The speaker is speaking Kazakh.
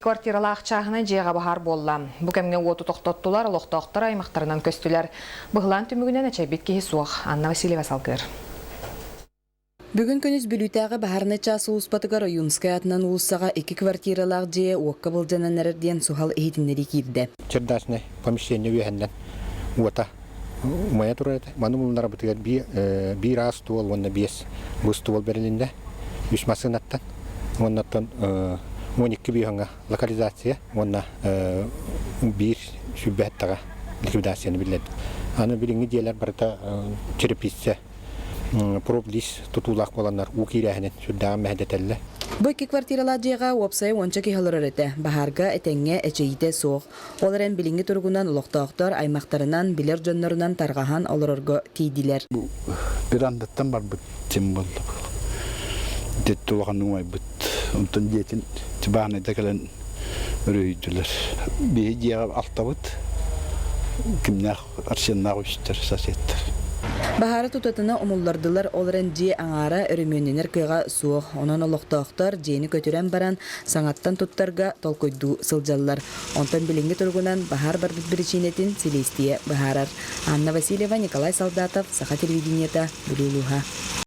Квартиралах чағына жеға бахар болла. Бұ кәмге оту тоқтоттулар, олықтоқтар аймақтарынан көстілер. Бұғылан түмігінен әчәбет кейі суақ. Анна Васильева салқыр. Бүгін күніз бүлітағы бахарны часы ұспатыға районскай атынан ұлысаға 2 квартиралақ жея уаққа болжанан әрден сухал ehitинleri кирді. Чердачный помещение уехандан. Уота. Умая турады. Ману мұлынара бұтығар bir раз туол, онна бес бұс туол берілінде. Үш масын аттан. Оннаттан 12 бүйханға локализация. Онна bir шүббәттіға ликвидацияны біледі. Аны біліңгі дейлер барыта череписсе. Проблис тутулақ боланlar укирәһенен шүддәгән мәһәдәтәлле. Бу 2 квартиралар жега уапсай онча кихалар әтә. Бахарга этәңгә әчәйте соқ. Оларен билинге тургунан улоқтоқтар аймақтарынан билер жоннорунан таргахан олорорго тийдилер. Бу bir андаттан бар бит тем болды. Деттулган уңай бит. Онтон детин тибаны дәкәлән рөйдүләр. Би жега алтабыт. Кимнәх арсеннак үстер сасеттер. Бахары тутатына умуллардылар оларен же аңара өрөмөннер кыга суох. Онон олоқтоқтар жени көтөрән баран саңаттан туттарга толкойду сылжаллар. Онтон билинге тургунан бахар бардык причинетин Селестия Бахарар. Анна Васильева, Николай Солдатов, Саха телевидениета, Бурулуха.